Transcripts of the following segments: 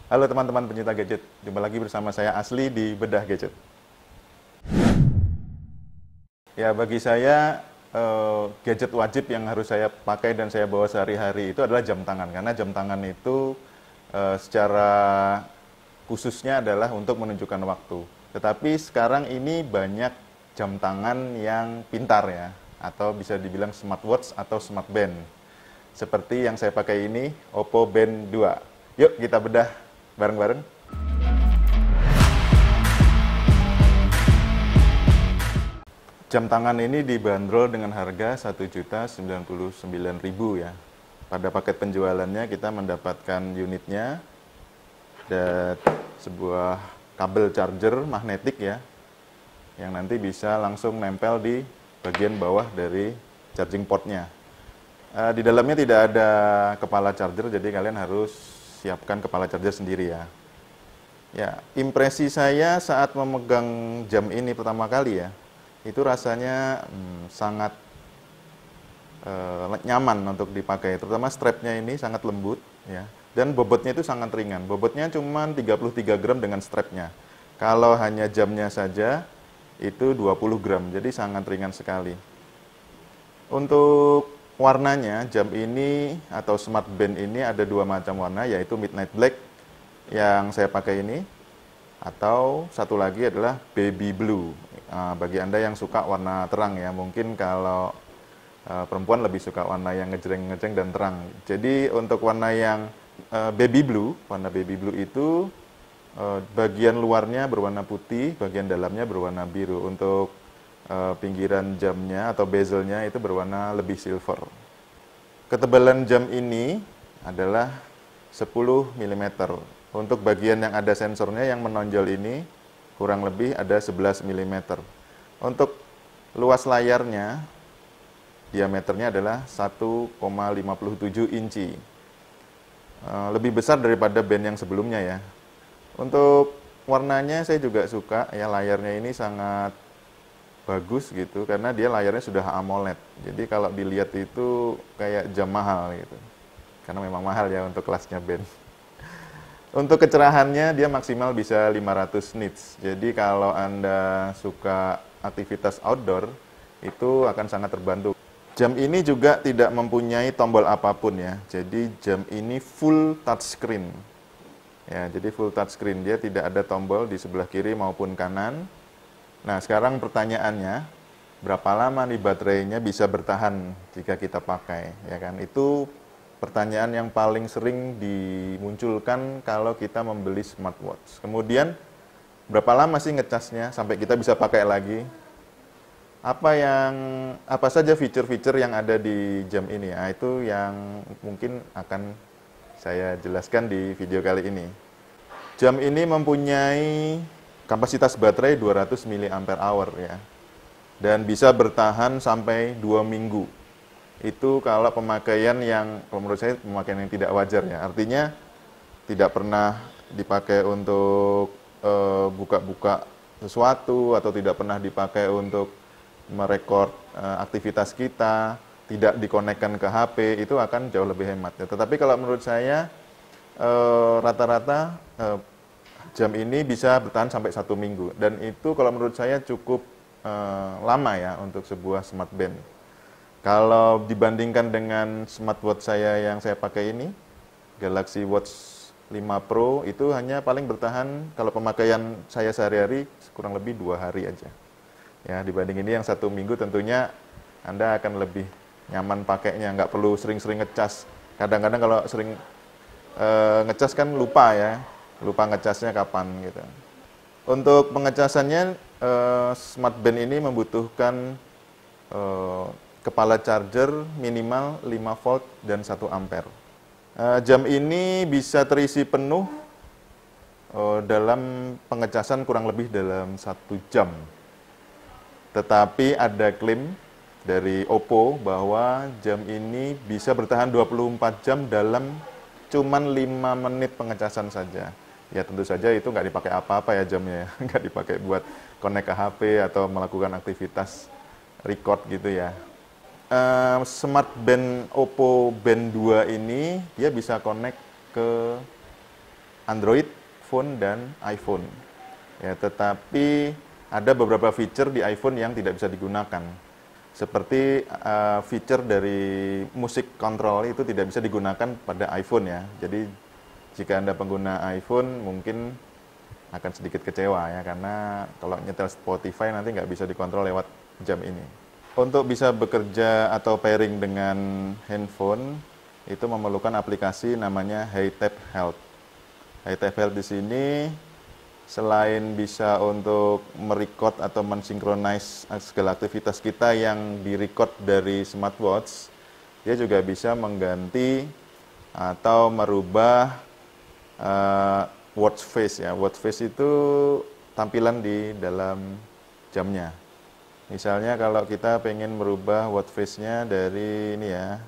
Halo teman-teman pencinta gadget, jumpa lagi bersama saya Asli di Bedah Gadget. Ya, bagi saya gadget wajib yang harus saya pakai dan saya bawa sehari-hari itu adalah jam tangan. Karena jam tangan itu secara khususnya adalah untuk menunjukkan waktu. Tetapi sekarang ini banyak jam tangan yang pintar ya, atau bisa dibilang smartwatch atau smart band. Seperti yang saya pakai ini, Oppo Band 2. Yuk kita bedah bareng-bareng. Jam tangan ini dibanderol dengan harga Rp1.099.000 ya. Pada paket penjualannya kita mendapatkan unitnya dan sebuah kabel charger magnetik ya, yang nanti bisa langsung nempel di bagian bawah dari charging portnya. Di dalamnya tidak ada kepala charger, jadi kalian harus siapkan kepala charger sendiri ya. Ya, impresi saya saat memegang jam ini pertama kali ya, itu rasanya sangat nyaman untuk dipakai. Terutama strapnya ini sangat lembut ya, dan bobotnya itu sangat ringan. Bobotnya cuma 33 gram dengan strapnya. Kalau hanya jamnya saja itu 20 gram, jadi sangat ringan sekali. Untuk warnanya, jam ini atau smart band ini ada dua macam warna, yaitu midnight black yang saya pakai ini, atau satu lagi adalah baby blue. Bagi Anda yang suka warna terang ya, mungkin kalau perempuan lebih suka warna yang ngejreng-ngejreng dan terang. Jadi untuk warna yang baby blue itu bagian luarnya berwarna putih, bagian dalamnya berwarna biru. Untuk pinggiran jamnya atau bezelnya itu berwarna lebih silver. Ketebalan jam ini adalah 10 mm. Untuk bagian yang ada sensornya yang menonjol ini kurang lebih ada 11 mm. Untuk luas layarnya, diameternya adalah 1,57 inci. Lebih besar daripada band yang sebelumnya ya. Untuk warnanya saya juga suka ya, layarnya ini sangat bagus gitu, karena dia layarnya sudah AMOLED. Jadi kalau dilihat itu kayak jam mahal gitu. Karena memang mahal ya untuk kelasnya band. Untuk kecerahannya dia maksimal bisa 500 nits. Jadi kalau Anda suka aktivitas outdoor itu akan sangat terbantu. Jam ini juga tidak mempunyai tombol apapun ya. Jadi jam ini full touchscreen. Ya, jadi full touchscreen, dia tidak ada tombol di sebelah kiri maupun kanan. Nah, sekarang pertanyaannya, berapa lama nih baterainya bisa bertahan jika kita pakai, ya kan? Itu pertanyaan yang paling sering dimunculkan kalau kita membeli smartwatch. Kemudian, berapa lama sih ngecasnya sampai kita bisa pakai lagi? Apa saja fitur-fitur yang ada di jam ini? Nah, itu yang mungkin akan saya jelaskan di video kali ini. Jam ini mempunyai kapasitas baterai 200 mAh ya. Dan bisa bertahan sampai 2 minggu. Itu kalau pemakaian yang, kalau menurut saya pemakaian yang tidak wajar ya. Artinya tidak pernah dipakai untuk buka-buka sesuatu, atau tidak pernah dipakai untuk merekord aktivitas kita, tidak dikonekkan ke HP, itu akan jauh lebih hemat ya. Tetapi kalau menurut saya rata-rata jam ini bisa bertahan sampai 1 minggu, dan itu kalau menurut saya cukup lama ya untuk sebuah smart band. Kalau dibandingkan dengan smartwatch saya yang saya pakai ini, Galaxy Watch 5 Pro, itu hanya paling bertahan kalau pemakaian saya sehari-hari kurang lebih 2 hari aja. Ya, dibanding ini yang 1 minggu, tentunya Anda akan lebih nyaman pakainya, nggak perlu sering-sering ngecas. Kadang-kadang kalau sering ngecas kan lupa ya, lupa ngecasnya kapan gitu. Untuk pengecasannya, smart band ini membutuhkan kepala charger minimal 5 volt dan 1 ampere. Jam ini bisa terisi penuh dalam pengecasan kurang lebih dalam 1 jam. Tetapi ada klaim dari Oppo bahwa jam ini bisa bertahan 24 jam dalam cuman 5 menit pengecasan saja. Ya tentu saja itu nggak dipakai apa-apa ya jamnya, nggak dipakai buat connect ke HP atau melakukan aktivitas record gitu ya. Smart band Oppo Band 2 ini dia bisa connect ke Android phone dan iPhone. Ya, tetapi ada beberapa feature di iPhone yang tidak bisa digunakan. Seperti feature dari musik control itu tidak bisa digunakan pada iPhone ya. Jadi jika Anda pengguna iPhone mungkin akan sedikit kecewa ya, karena kalau nyetel Spotify nanti nggak bisa dikontrol lewat jam ini. Untuk bisa bekerja atau pairing dengan handphone itu memerlukan aplikasi namanya HeyTap Health. HeyTap Health di sini selain bisa untuk merecord atau mensinkronize segala aktivitas kita yang direcord dari smartwatch, dia juga bisa mengganti atau merubah watch face ya. Watch face itu tampilan di dalam jamnya. Misalnya kalau kita pengen merubah watch face-nya dari ini ya,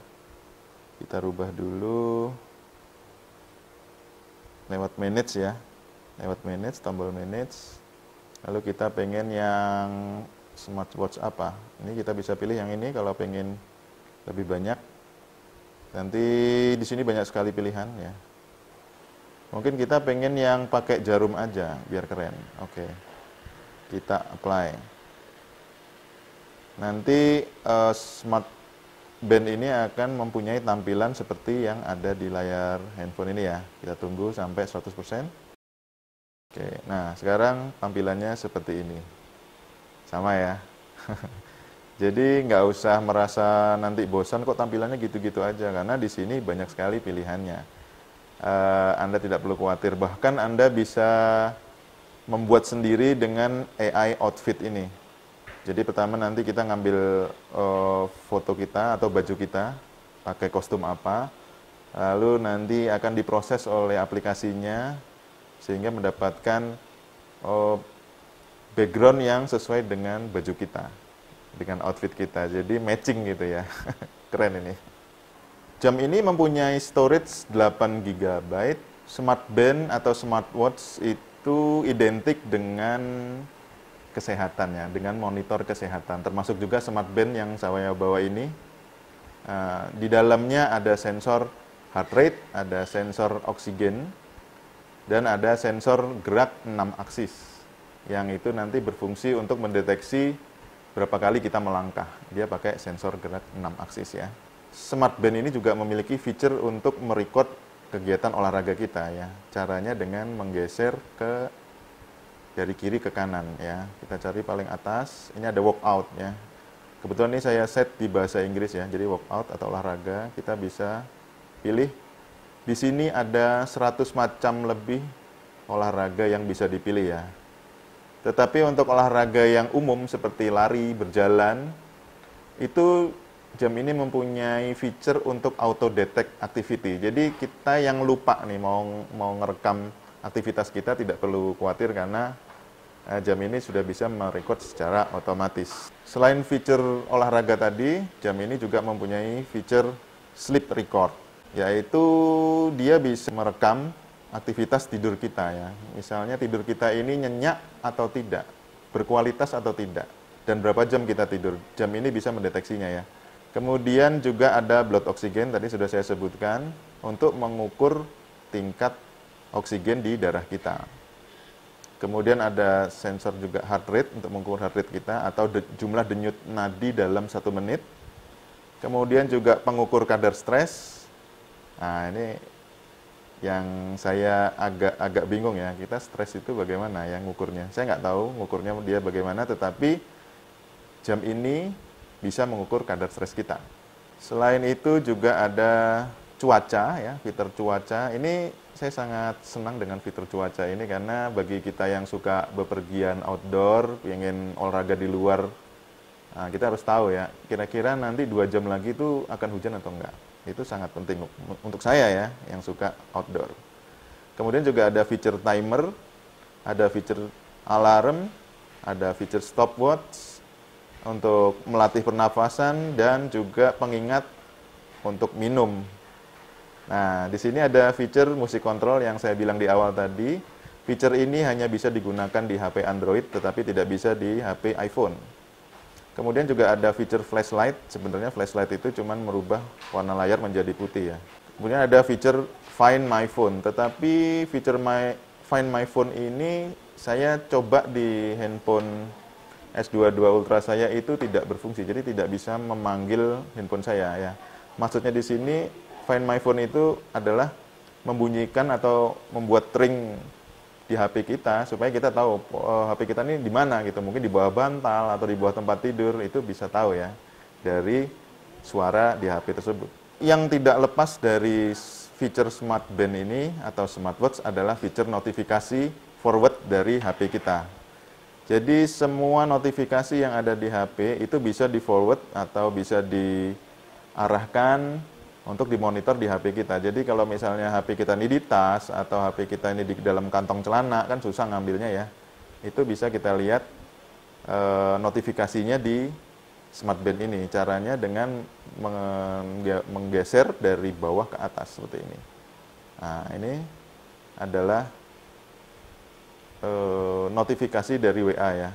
kita rubah dulu lewat minutes ya, lewat minutes, tombol minutes. Lalu kita pengen yang smartwatch apa? Ini kita bisa pilih yang ini kalau pengen lebih banyak. Nanti di sini banyak sekali pilihan ya. Mungkin kita pengen yang pakai jarum aja biar keren. Oke. Kita apply. Nanti smart band ini akan mempunyai tampilan seperti yang ada di layar handphone ini ya. Kita tunggu sampai 100%. Oke, nah sekarang tampilannya seperti ini. Sama ya. Jadi nggak usah merasa nanti bosan kok tampilannya gitu-gitu aja, karena di sini banyak sekali pilihannya. Anda tidak perlu khawatir, bahkan Anda bisa membuat sendiri dengan AI outfit ini. Jadi pertama nanti kita ngambil foto kita atau baju kita, pakai kostum apa, lalu nanti akan diproses oleh aplikasinya sehingga mendapatkan background yang sesuai dengan baju kita, dengan outfit kita. Jadi matching gitu ya. Keren ini. Jam ini mempunyai storage 8 GB. Smart band atau smartwatch itu identik dengan kesehatan ya, dengan monitor kesehatan, termasuk juga smart band yang saya bawa ini. Di dalamnya ada sensor heart rate, ada sensor oksigen, dan ada sensor gerak 6 aksis, yang itu nanti berfungsi untuk mendeteksi berapa kali kita melangkah. Dia pakai sensor gerak 6 aksis ya. Smart band ini juga memiliki feature untuk merecord kegiatan olahraga kita ya. Caranya dengan menggeser dari kiri ke kanan ya. Kita cari paling atas, ini ada workout ya. Kebetulan ini saya set di bahasa Inggris ya. Jadi workout atau olahraga, kita bisa pilih. Di sini ada 100 macam lebih olahraga yang bisa dipilih ya. Tetapi untuk olahraga yang umum seperti lari, berjalan, itu jam ini mempunyai feature untuk auto detect activity. Jadi kita yang lupa nih mau ngerekam aktivitas kita tidak perlu khawatir, karena jam ini sudah bisa merekod secara otomatis. Selain fitur olahraga tadi, jam ini juga mempunyai fitur sleep record, yaitu dia bisa merekam aktivitas tidur kita ya. Misalnya tidur kita ini nyenyak atau tidak, berkualitas atau tidak, dan berapa jam kita tidur. Jam ini bisa mendeteksinya ya. Kemudian juga ada blood oksigen, tadi sudah saya sebutkan, untuk mengukur tingkat oksigen di darah kita. Kemudian ada sensor juga heart rate untuk mengukur heart rate kita atau jumlah denyut nadi dalam 1 menit. Kemudian juga pengukur kadar stres. Nah, ini yang saya agak bingung ya, kita stres itu bagaimana yang ngukurnya. Saya nggak tahu ngukurnya dia bagaimana, tetapi jam ini bisa mengukur kadar stres kita. Selain itu juga ada cuaca ya, fitur cuaca. Ini saya sangat senang dengan fitur cuaca ini, karena bagi kita yang suka bepergian outdoor, ingin olahraga di luar, nah, kita harus tahu ya, kira-kira nanti 2 jam lagi itu akan hujan atau enggak. Itu sangat penting untuk saya ya, yang suka outdoor. Kemudian juga ada fitur timer, ada fitur alarm, ada fitur stopwatch untuk melatih pernafasan, dan juga pengingat untuk minum. Nah, di sini ada fitur musik control yang saya bilang di awal tadi. Fitur ini hanya bisa digunakan di HP Android, tetapi tidak bisa di HP iPhone. Kemudian juga ada fitur flashlight. Sebenarnya flashlight itu cuma merubah warna layar menjadi putih ya. Kemudian ada fitur Find My Phone. Tetapi fitur Find My Phone ini saya coba di handphone S22 Ultra saya itu tidak berfungsi, jadi tidak bisa memanggil handphone saya ya. Maksudnya di sini Find My Phone itu adalah membunyikan atau membuat ring di HP kita supaya kita tahu HP kita ini di mana gitu. Mungkin di bawah bantal atau di bawah tempat tidur, itu bisa tahu ya dari suara di HP tersebut. Yang tidak lepas dari fitur Smart Band ini atau smartwatch adalah fitur notifikasi forward dari HP kita. Jadi semua notifikasi yang ada di HP itu bisa di forward atau bisa diarahkan untuk dimonitor di HP kita. Jadi kalau misalnya HP kita ini di tas atau HP kita ini di dalam kantong celana, kan susah ngambilnya ya. Itu bisa kita lihat notifikasinya di Smart Band ini. Caranya dengan menggeser dari bawah ke atas seperti ini. Nah, ini adalah notifikasi dari WA ya.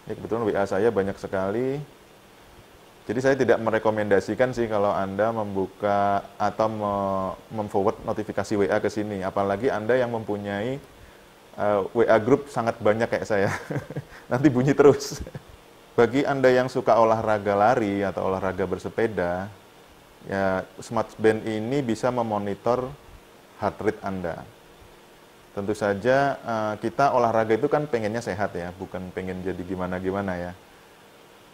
Ini kebetulan WA saya banyak sekali. Jadi saya tidak merekomendasikan sih kalau Anda membuka atau memforward notifikasi WA ke sini. Apalagi Anda yang mempunyai WA group sangat banyak kayak saya. Nanti bunyi terus. Bagi Anda yang suka olahraga lari atau olahraga bersepeda, ya Smart Band ini bisa memonitor heart rate Anda. Tentu saja kita olahraga itu kan pengennya sehat ya, bukan pengen jadi gimana-gimana ya.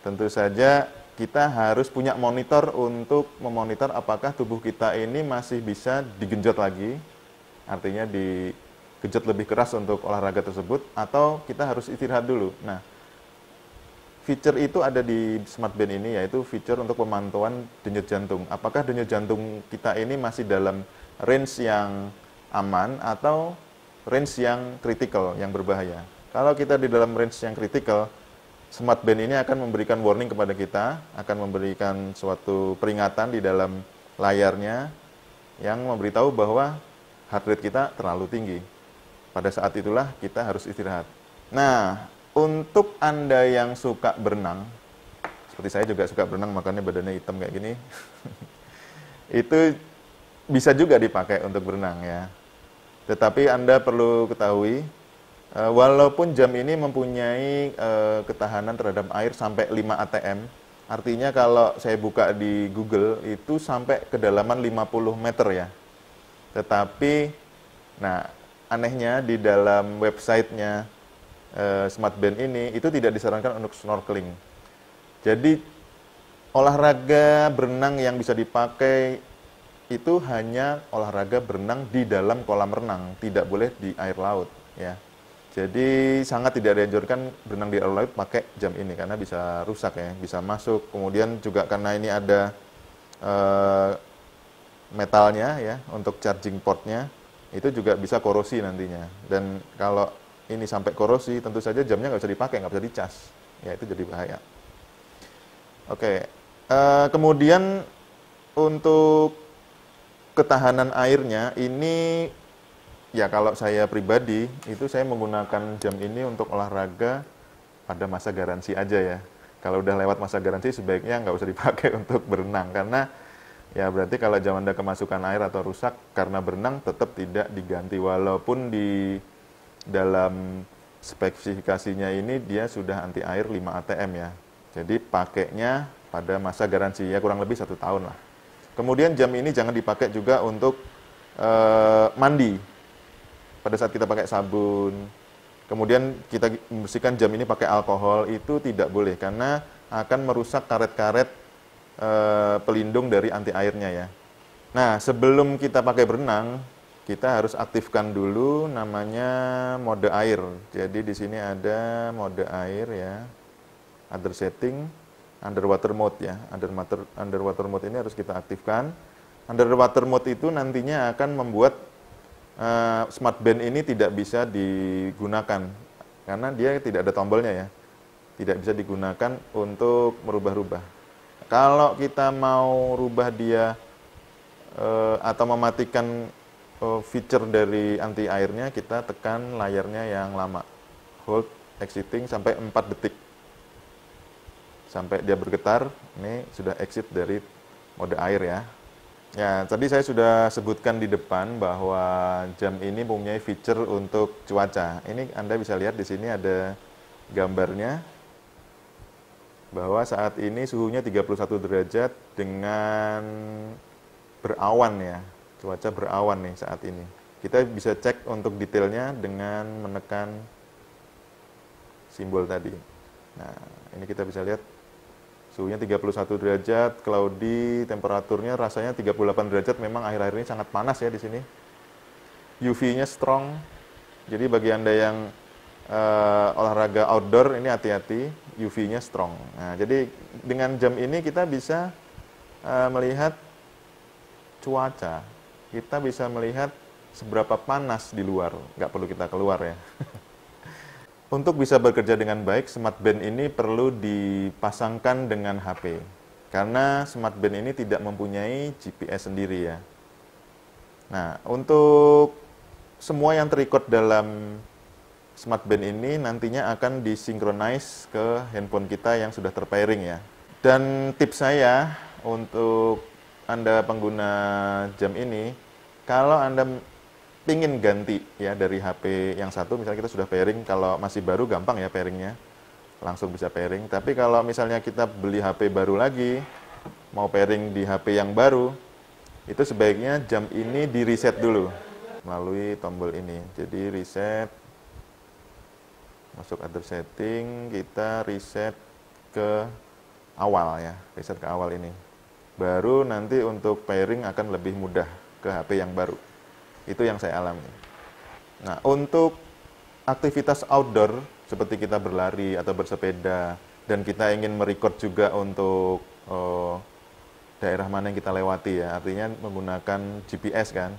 Tentu saja kita harus punya monitor untuk memonitor apakah tubuh kita ini masih bisa digenjot lagi, artinya digenjot lebih keras untuk olahraga tersebut, atau kita harus istirahat dulu. Nah, fitur itu ada di Smart Band ini, yaitu fitur untuk pemantauan denyut jantung. Apakah denyut jantung kita ini masih dalam range yang aman atau range yang kritikal, yang berbahaya. Kalau kita di dalam range yang kritikal, Smart Band ini akan memberikan warning kepada kita, akan memberikan suatu peringatan di dalam layarnya yang memberitahu bahwa heart rate kita terlalu tinggi. Pada saat itulah kita harus istirahat. Nah, untuk Anda yang suka berenang, seperti saya juga suka berenang, makanya badannya hitam kayak gini, itu bisa juga dipakai untuk berenang ya. Tetapi Anda perlu ketahui, walaupun jam ini mempunyai ketahanan terhadap air sampai 5 ATM, artinya kalau saya buka di Google itu sampai kedalaman 50 meter ya. Tetapi, nah anehnya di dalam websitenya Smart Band ini itu tidak disarankan untuk snorkeling. Jadi olahraga berenang yang bisa dipakai itu hanya olahraga berenang di dalam kolam renang, tidak boleh di air laut ya. Jadi sangat tidak dianjurkan berenang di air laut pakai jam ini karena bisa rusak ya, bisa masuk. Kemudian juga karena ini ada metalnya ya untuk charging portnya, itu juga bisa korosi nantinya. Dan kalau ini sampai korosi, tentu saja jamnya nggak bisa dipakai, nggak bisa dicas, ya itu jadi bahaya. Oke, kemudian untuk ketahanan airnya ini ya kalau saya pribadi itu saya menggunakan jam ini untuk olahraga pada masa garansi aja ya. Kalau udah lewat masa garansi sebaiknya nggak usah dipakai untuk berenang karena ya berarti kalau jam Anda kemasukan air atau rusak karena berenang tetap tidak diganti walaupun di dalam spesifikasinya ini dia sudah anti air 5 ATM ya. Jadi pakainya pada masa garansi ya kurang lebih 1 tahun lah. Kemudian jam ini jangan dipakai juga untuk mandi. Pada saat kita pakai sabun, kemudian kita membersihkan jam ini pakai alkohol, itu tidak boleh karena akan merusak karet-karet pelindung dari anti airnya ya. Nah, sebelum kita pakai berenang, kita harus aktifkan dulu namanya mode air. Jadi di sini ada mode air ya, other setting, underwater mode ya. Underwater mode ini harus kita aktifkan. Underwater mode itu nantinya akan membuat Smart Band ini tidak bisa digunakan karena dia tidak ada tombolnya ya. Tidak bisa digunakan untuk merubah-rubah. Kalau kita mau rubah dia atau mematikan feature dari anti airnya, kita tekan layarnya yang lama. Hold exiting sampai 4 detik. Sampai dia bergetar, ini sudah exit dari mode air ya. Ya, tadi saya sudah sebutkan di depan bahwa jam ini mempunyai fitur untuk cuaca. Ini Anda bisa lihat di sini ada gambarnya bahwa saat ini suhunya 31 derajat dengan berawan ya. Cuaca berawan nih saat ini. Kita bisa cek untuk detailnya dengan menekan simbol tadi. Nah, ini kita bisa lihat suhunya 31 derajat, cloudy, temperaturnya rasanya 38 derajat. Memang akhir-akhir ini sangat panas ya di sini. UV-nya strong. Jadi bagi Anda yang olahraga outdoor ini hati-hati, UV-nya strong. Nah, jadi dengan jam ini kita bisa melihat cuaca. Kita bisa melihat seberapa panas di luar. Nggak perlu kita keluar ya. Untuk bisa bekerja dengan baik, Smart Band ini perlu dipasangkan dengan HP. Karena Smart Band ini tidak mempunyai GPS sendiri ya. Nah, untuk semua yang terikut dalam Smart Band ini nantinya akan disinkronize ke handphone kita yang sudah terpairing ya. Dan tips saya untuk Anda pengguna jam ini, kalau Anda ingin ganti ya dari HP yang satu, misalnya kita sudah pairing, kalau masih baru gampang ya pairingnya, langsung bisa pairing. Tapi kalau misalnya kita beli HP baru lagi, mau pairing di HP yang baru, itu sebaiknya jam ini di reset dulu melalui tombol ini. Jadi reset, masuk other setting, kita reset ke awal ya, reset ke awal ini. Baru nanti untuk pairing akan lebih mudah ke HP yang baru. Itu yang saya alami. Nah, untuk aktivitas outdoor seperti kita berlari atau bersepeda dan kita ingin merecord juga untuk daerah mana yang kita lewati ya, artinya menggunakan GPS kan.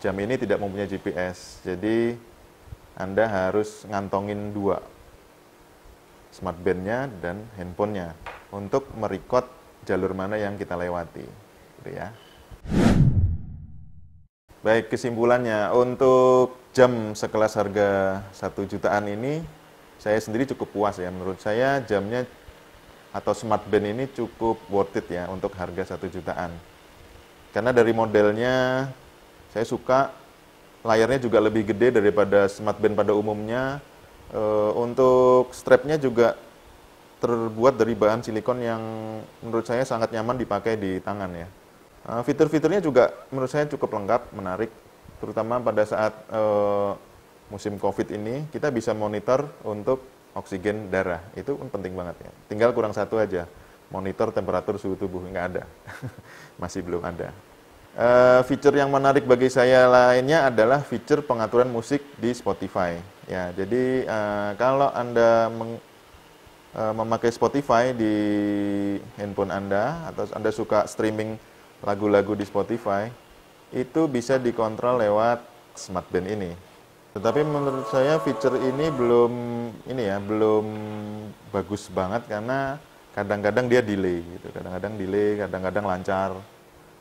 Jam ini tidak mempunyai GPS, jadi Anda harus ngantongin dua, Smart Band-nya dan handphonenya untuk merecord jalur mana yang kita lewati, gitu ya. Baik, kesimpulannya untuk jam sekelas harga 1 jutaan ini saya sendiri cukup puas ya. Menurut saya jamnya atau Smart Band ini cukup worth it ya untuk harga 1 jutaan. Karena dari modelnya saya suka, layarnya juga lebih gede daripada Smart Band pada umumnya. Untuk strapnya juga terbuat dari bahan silikon yang menurut saya sangat nyaman dipakai di tangan ya. Fitur-fiturnya juga menurut saya cukup lengkap, menarik, terutama pada saat musim COVID ini, kita bisa monitor untuk oksigen darah, itu penting banget ya. Tinggal kurang satu aja, monitor temperatur suhu tubuh, nggak ada, masih belum ada. Fitur yang menarik bagi saya lainnya adalah fitur pengaturan musik di Spotify. Ya, jadi kalau Anda memakai Spotify di handphone Anda, atau Anda suka streaming lagu-lagu di Spotify, itu bisa dikontrol lewat Smart Band ini. Tetapi menurut saya fitur ini belum bagus banget karena kadang-kadang dia delay gitu. Kadang-kadang lancar.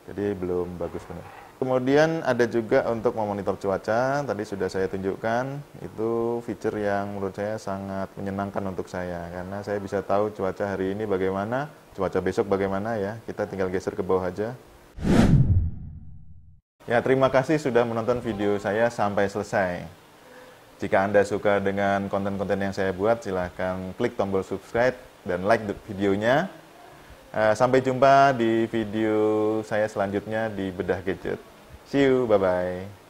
Jadi belum bagus benar. Kemudian ada juga untuk memonitor cuaca, tadi sudah saya tunjukkan, itu fitur yang menurut saya sangat menyenangkan untuk saya karena saya bisa tahu cuaca hari ini bagaimana, cuaca besok bagaimana ya. Kita tinggal geser ke bawah aja. Ya, terima kasih sudah menonton video saya sampai selesai. Jika Anda suka dengan konten-konten yang saya buat, silahkan klik tombol subscribe dan like videonya. Sampai jumpa di video saya selanjutnya di Bedah Gadget. See you, bye-bye.